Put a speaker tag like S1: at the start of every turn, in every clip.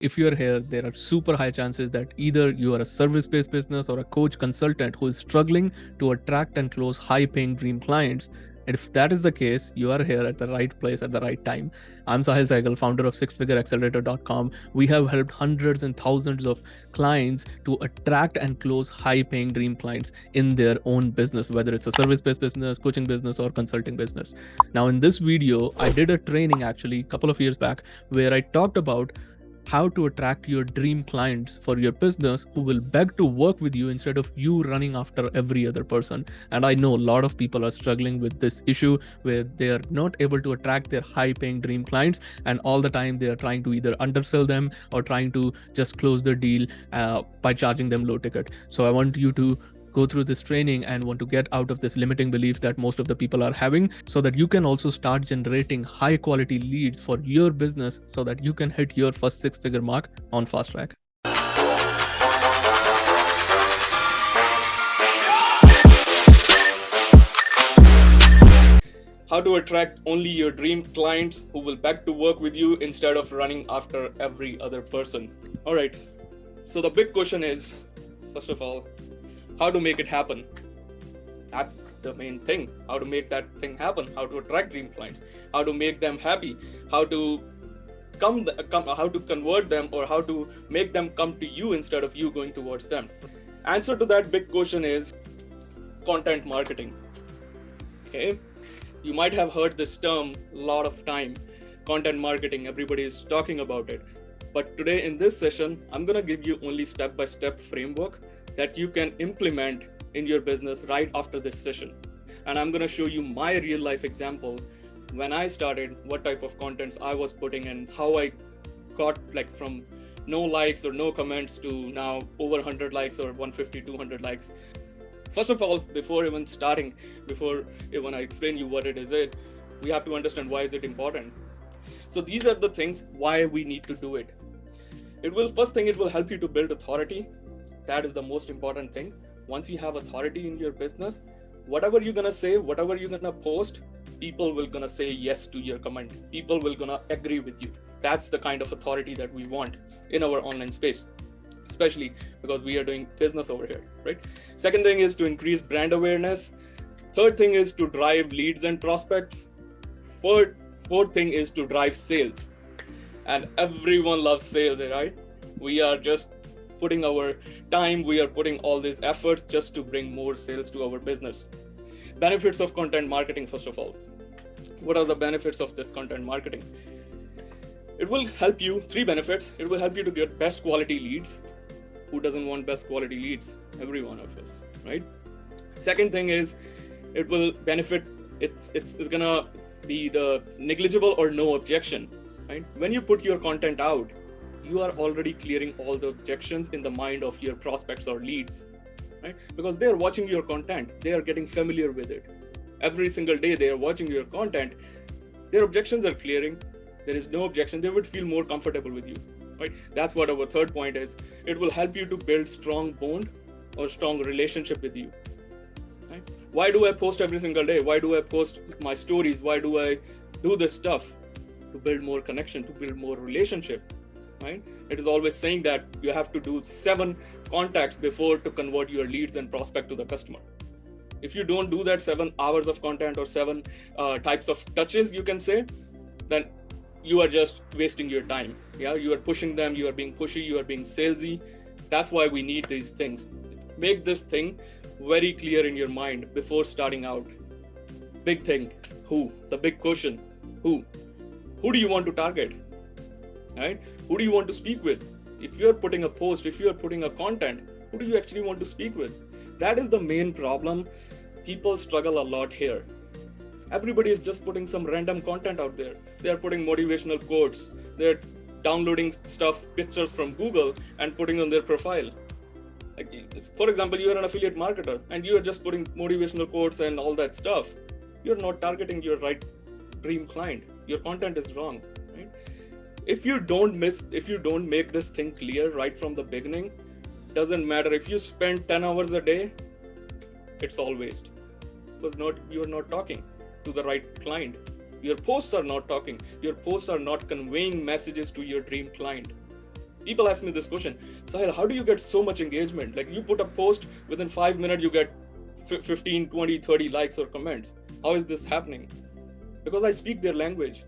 S1: If you're here, there are super high chances that either you are a service-based business or a coach consultant who is struggling to attract and close high-paying dream clients. And if that is the case, you are here at the right place at the right time. I'm SAHIL, founder of sixfigureaccelerator.com. We have helped hundreds and thousands of clients to attract and close high-paying dream clients in their own business, whether it's a service-based business, coaching business, or consulting business. Now, in this video, I did a training actually a couple of years back where I talked about how to attract your dream clients for your business who will beg to work with you instead of you running after every other person. And I know a lot of people are struggling with this issue where they are not able to attract their high paying dream clients, and all the time they are trying to either undersell them or trying to just close the deal by charging them low ticket. So I want you to go through this training and want to get out of this limiting belief that most of the people are having, so that you can also start generating high quality leads for your business so that you can hit your first six-figure mark on fast track. How to attract only your dream clients who will beg to work with you instead of running after every other person. All right. So the big question is, first of all, how to make it happen. That's the main thing. How to make that thing happen, how to attract dream clients, how to make them happy, how to how to convert them, or how to make them come to you instead of you going towards them. Answer to that big question is content marketing. Okay, you might have heard this term a lot of time, content marketing. Everybody is talking about it. But today in this session, I'm gonna give you only step-by-step framework that you can implement in your business right after this session. And I'm going to show you my real life example when I started, what type of contents I was putting and how I got like from no likes or no comments to now over 100 likes or 150, 200 likes. First of all, before even I explain you what it is, we have to understand why is it important. So these are the things why we need to do it. First thing, it will help you to build authority. That is the most important thing. Once you have authority in your business, whatever you're gonna say, whatever you're gonna post, people will gonna say yes to your comment. People will gonna agree with you. That's the kind of authority that we want in our online space, especially because we are doing business over here, right? Second thing is to increase brand awareness. Third thing is to drive leads and prospects. Fourth thing is to drive sales. And everyone loves sales, right? We are just putting our time, we are putting all these efforts just to bring more sales to our business. Benefits of content marketing, first of all. What are the benefits of this content marketing? It will help you, 3 benefits. It will help you to get best quality leads. Who doesn't want best quality leads? Every one of us, right? Second thing is, it will benefit, it's gonna be the negligible or no objection, right? When you put your content out, you are already clearing all the objections in the mind of your prospects or leads, right? Because they are watching your content, they are getting familiar with it. Every single day they are watching your content, their objections are clearing. There is no objection, they would feel more comfortable with you, right? That's what our third point is. It will help you to build strong bond or strong relationship with you, right? Why do I post every single day? Why do I post my stories? Why do I do this stuff? To build more connection, to build more relationship. Right? It is always saying that you have to do 7 contacts before to convert your leads and prospect to the customer. If you don't do that 7 hours of content or 7 types of touches, you can say, then you are just wasting your time. Yeah, you are pushing them, you are being pushy, you are being salesy. That's why we need these things. Make this thing very clear in your mind before starting out. Big thing, who? The big question, who? Who do you want to target? Right? Who do you want to speak with? If you're putting a post, if you're putting a content, who do you actually want to speak with? That is the main problem. People struggle a lot here. Everybody is just putting some random content out there. They're putting motivational quotes. They're downloading stuff, pictures from Google and putting on their profile. Like, for example, you're an affiliate marketer and you're just putting motivational quotes and all that stuff. You're not targeting your right dream client. Your content is wrong, right? If you don't make this thing clear right from the beginning, doesn't matter if you spend 10 hours a day, it's all waste. Because you're not talking to the right client. Your posts are not talking. Your posts are not conveying messages to your dream client. People ask me this question, Sahil, how do you get so much engagement? Like, you put a post, within 5 minutes you get 15, 20, 30 likes or comments. How is this happening? Because I speak their language.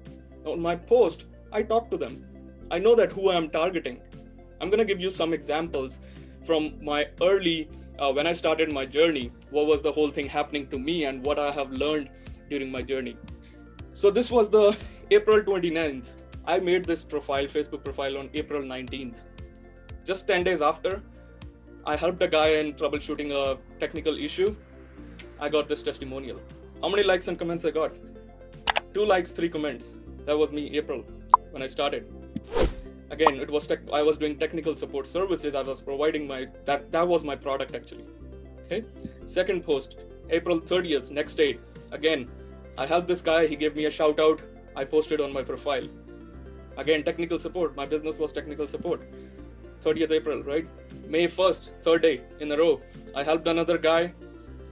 S1: On my post, I talk to them. I know that who I'm targeting. I'm going to give you some examples from my early, when I started my journey, what was the whole thing happening to me and what I have learned during my journey. So this was the April 29th. I made this profile, Facebook profile, on April 19th. Just 10 days after, I helped a guy in troubleshooting a technical issue. I got this testimonial. How many likes and comments I got? 2 likes, 3 comments. That was me, April, when I started. Again, it was I was doing technical support services. I was providing that was my product actually. Okay. Second post, April 30th, next day. Again, I helped this guy. He gave me a shout out. I posted on my profile. Again, technical support. My business was technical support. 30th April, right? May 1st, third day in a row. I helped another guy.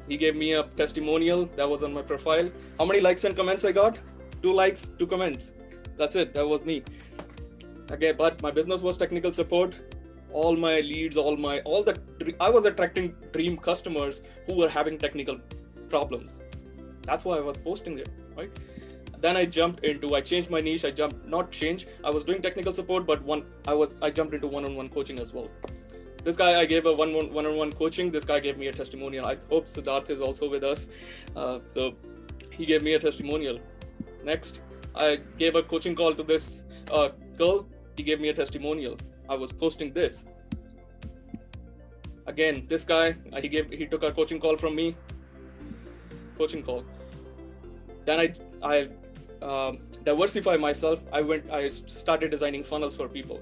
S1: He gave me a testimonial. That was on my profile. How many likes and comments I got? 2 likes, 2 comments. That's it. That was me. Okay, but my business was technical support. All my leads, I was attracting dream customers who were having technical problems. That's why I was posting there, right? Then I changed my niche. I was doing technical support, but I jumped into one-on-one coaching as well. This guy, I gave a one-on-one coaching. This guy gave me a testimonial. I hope Siddharth is also with us. So he gave me a testimonial. Next, I gave a coaching call to this girl. He gave me a testimonial. I was posting this. Again, this guy, he took a coaching call from me. Coaching call. Then I diversify myself. I started designing funnels for people.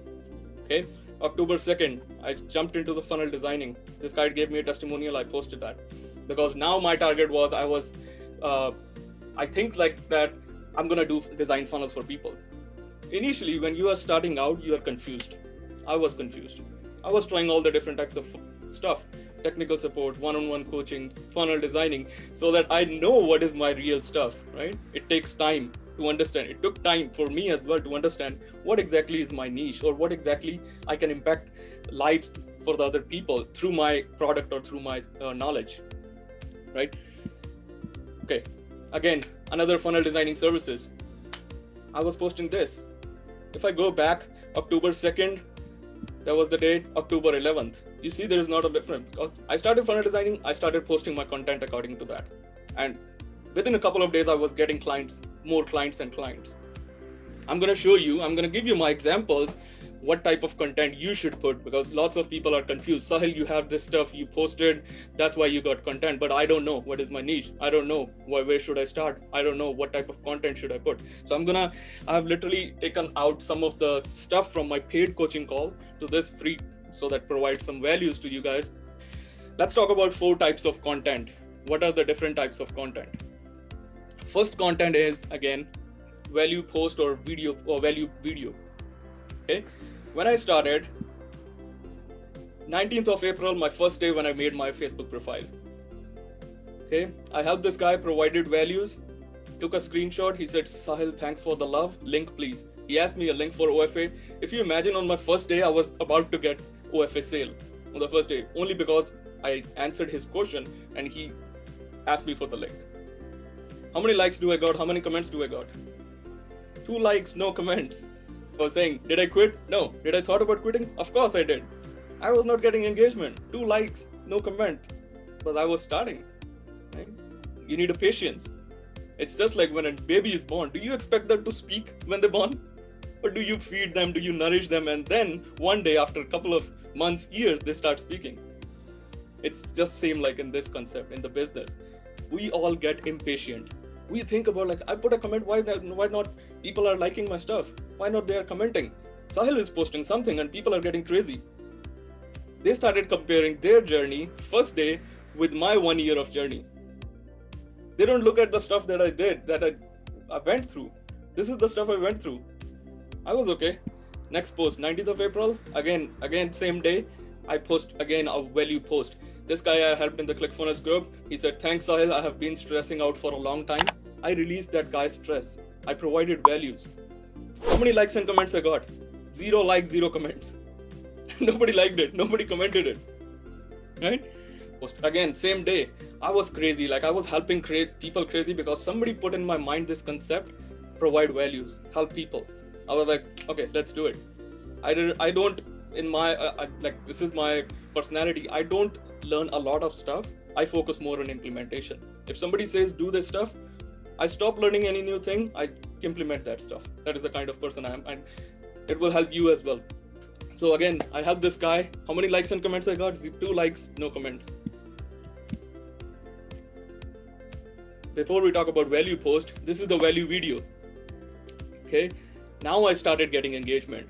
S1: Okay. October 2nd, I jumped into the funnel designing. This guy gave me a testimonial. I posted that because now my target was, I think like that I'm going to do design funnels for people. Initially, when you are starting out, you are confused. I was confused. I was trying all the different types of stuff, technical support, one-on-one coaching, funnel designing, so that I know what is my real stuff, right? It takes time to understand. It took time for me as well to understand what exactly is my niche or what exactly I can impact lives for the other people through my product or through my knowledge, right? Okay, again, another funnel designing services. I was posting this. If I go back, October 2nd, that was the date, October 11th. You see, there is not a difference because I started funnel designing. I started posting my content according to that. And within a couple of days, I was getting more clients and clients. I'm going to give you my examples, what type of content you should put, because lots of people are confused. Sahil, you have this stuff you posted, that's why you got content, but I don't know what is my niche. I don't know where should I start. I don't know what type of content should I put. So I've literally taken out some of the stuff from my paid coaching call to this free, so that provides some values to you guys. Let's talk about 4 types of content. What are the different types of content? First content is, again, value post or video or value video. Okay. When I started, 19th of April, my first day when I made my Facebook profile. Okay. I helped this guy, provided values, took a screenshot. He said, Sahil, thanks for the love. Link, please. He asked me a link for OFA. If you imagine, on my first day, I was about to get OFA sale on the first day, only because I answered his question and he asked me for the link. How many likes do I got? How many comments do I got? 2 likes, no comments. I was saying, did I quit? No. Did I thought about quitting? Of course I did. I was not getting engagement. 2 likes, no comment. Because I was starting. Right? You need a patience. It's just like when a baby is born. Do you expect them to speak when they're born? Or do you feed them? Do you nourish them? And then one day, after a couple of months, years, they start speaking. It's just same like in this concept, in the business. We all get impatient. We think about like, I put a comment, why not people are liking my stuff? Why not they are commenting? Sahil is posting something and people are getting crazy. They started comparing their journey, first day, with my 1 year of journey. They don't look at the stuff that I did, that I went through. This is the stuff I went through. I was okay. Next post, 19th of April, again, same day, I post again a value post. This guy I helped in the ClickFunnels group. He said, thanks Sahil, I have been stressing out for a long time. I released that guy's stress. I provided values. How many likes and comments I got? 0 likes, 0 comments. Nobody liked it. Nobody commented it. Right? Again, same day, I was crazy. Like I was helping people crazy because somebody put in my mind this concept: provide values, help people. I was like, okay, let's do it. I don't in my like this is my personality. I don't learn a lot of stuff. I focus more on implementation. If somebody says do this stuff, I stop learning any new thing. I implement that stuff. That is the kind of person I am, and it will help you as well. So again, I helped this guy. How many likes and comments I got? 2 likes, no comments. Before we talk about value post, this is the value video. Okay, now I started getting engagement.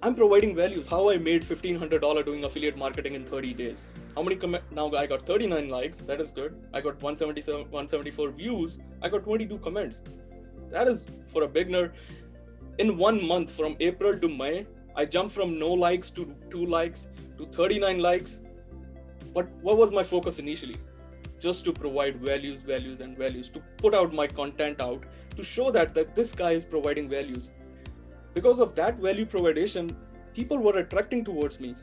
S1: I'm providing values. How I made $1,500 doing affiliate marketing in 30 days. How many now I got 39 likes. That is good. I got 174 views. I got 22 comments. That is for a beginner. In 1 month, from April to May, I jumped from no likes to 2 likes to 39 likes. But what was my focus initially? Just to provide values, to put out my content out, to show that this guy is providing values. Because of that value providation, people were attracting towards me.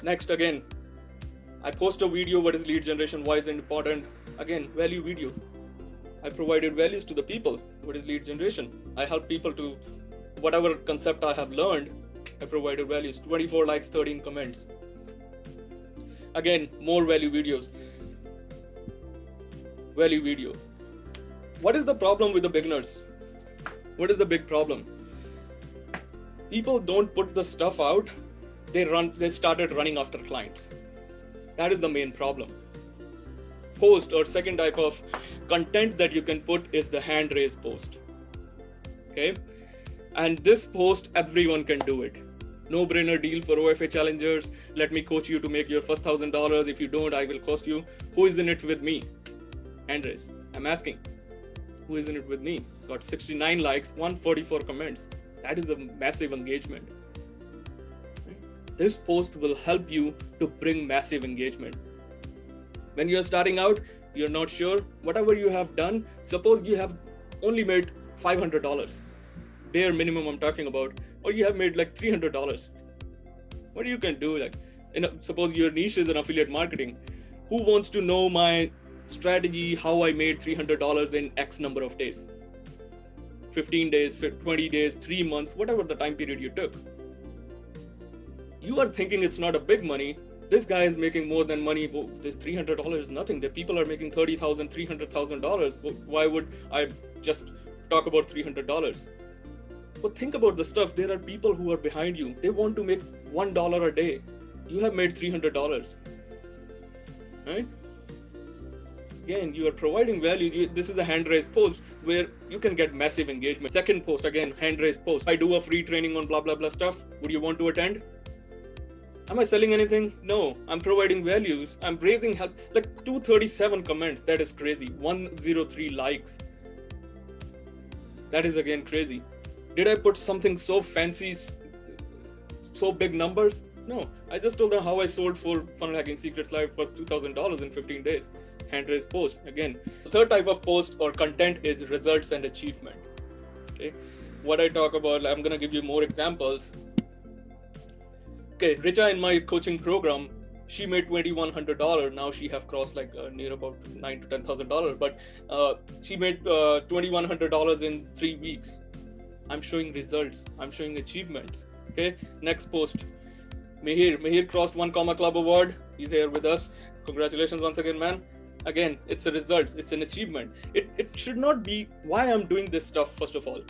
S1: Next, again, I post a video, what is lead generation, why is it important? Again, value video. I provided values to the people, what is lead generation? I help people to whatever concept I have learned, I provided values. 24 likes, 13 comments. Again, more value videos. Value video. What is the problem with the beginners? What is the big problem? People don't put the stuff out. They started running after clients. That is the main problem. Post or second type of content that you can put is the hand raise post. Okay. And this post, everyone can do it. No-brainer deal for OFA challengers. Let me coach you to make your first $1,000. If you don't, I will cost you. Who is in it with me? Hand raise. I'm asking. Who is in it with me? Got 69 likes, 144 comments. That is a massive engagement. This post will help you to bring massive engagement. When you're starting out, you're not sure. Whatever you have done, suppose you have only made $500. Bare minimum I'm talking about, or you have made like $300. What you can do, like, suppose your niche is in affiliate marketing. Who wants to know my strategy, how I made $300 in X number of days? 15 days, 20 days, 3 months, whatever the time period you took. You are thinking it's not a big money. This guy is making more than money. This $300 is nothing. The people are making $30,000, $300,000. Why would I just talk about $300? But think about the stuff. There are people who are behind you. They want to make $1 a day. You have made $300, right? Again, you are providing value. This is a hand raise post where you can get massive engagement. Second post, again, hand raise post. I do a free training on blah, blah, blah stuff. Would you want to attend? Am I selling anything? No, I'm providing values. I'm raising help. Like 237 comments. That is crazy. 103 likes. That is again crazy. Did I put something so fancy, so big numbers? No, I just told them how I sold 4 funnel hacking secrets live for $2,000 in 15 days. Hand raise post. Again, the third type of post or content is results and achievement. Okay, what I talk about, I'm gonna give you more examples. Okay, Richa in my coaching program, she made $2,100. Now she have crossed like near about $9,000 to $10,000, but she made $2,100 in 3 weeks. I'm showing results. I'm showing achievements. Okay, next post. Mihir crossed 1 Comma Club award. He's here with us. Congratulations once again, man. Again, it's a result. It's an achievement. It should not be why I'm doing this stuff. First of all,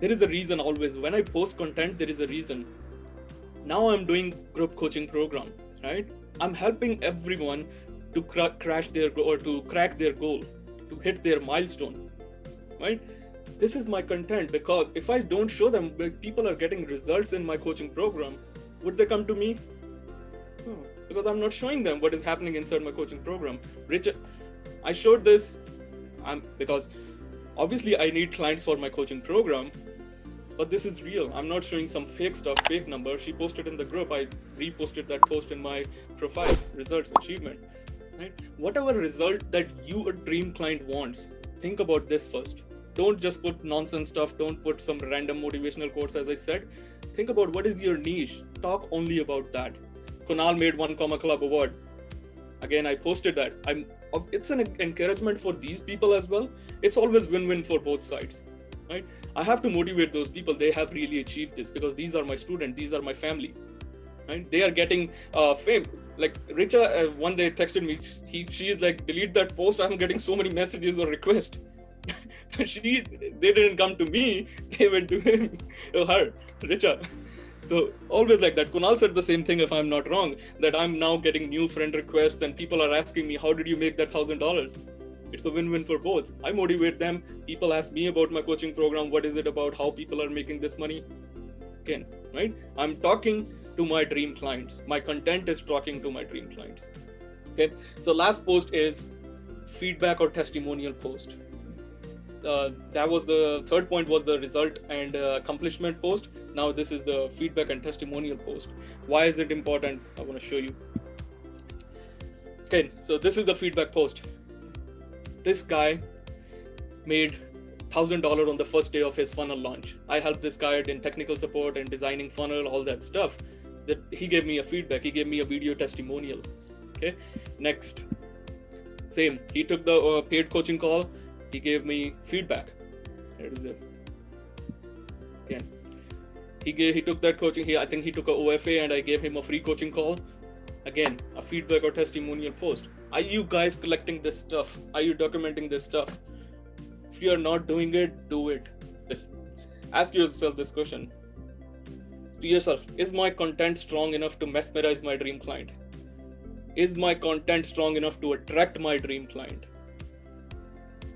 S1: there is a reason always. When I post content, there is a reason. Now I'm doing group coaching program, right? I'm helping everyone to crack their goal, to hit their milestone, right? This is my content, because if I don't show them people are getting results in my coaching program, would they come to me? No, because I'm not showing them what is happening inside my coaching program. Richard, I showed this because obviously I need clients for my coaching program, but this is real. I'm not showing some fake stuff, fake number. She posted in the group. I reposted that post in my profile. Results, achievement, right? Whatever result that your dream client wants, think about this first. Don't just put nonsense stuff. Don't put some random motivational quotes. As I said, think about what is your niche. Talk only about that. Kunal made 1 Comma Club award. Again, I posted that. It's an encouragement for these people as well. It's always win-win for both sides, right? I have to motivate those people. They have really achieved this because these are my students. These are my family, right? They are getting fame. Like Richa one day texted me. She is like, delete that post. I'm getting so many messages or requests. They didn't come to me. They went to him, to her, Richa. So always like that. Kunal said the same thing, if I'm not wrong, that I'm now getting new friend requests and people are asking me, how did you make that $1,000? It's a win-win for both. I motivate them. People ask me about my coaching program. What is it about? How people are making this money? Again, right? I'm talking to my dream clients. My content is talking to my dream clients. Okay. So last post is feedback or testimonial post. That was the third point, was the result and accomplishment post. Now this is the feedback and testimonial post. Why is it important? I want to show you. Okay, so this is the feedback post. This guy made $1,000 on the first day of his funnel launch. I helped this guy in technical support and designing funnel, all that stuff. That he gave me a feedback. He gave me a video testimonial. Okay, next, same. He took the paid coaching call. He gave me feedback. There it is there. Again, he took that coaching. I think he took a OFA and I gave him a free coaching call. Again, a feedback or testimonial post. Are you guys collecting this stuff? Are you documenting this stuff? If you are not doing it, do it. Just ask yourself this question to yourself: is my content strong enough to mesmerize my dream client? Is my content strong enough to attract my dream client?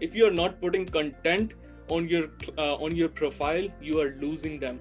S1: If you are not putting content on your profile, you are losing them.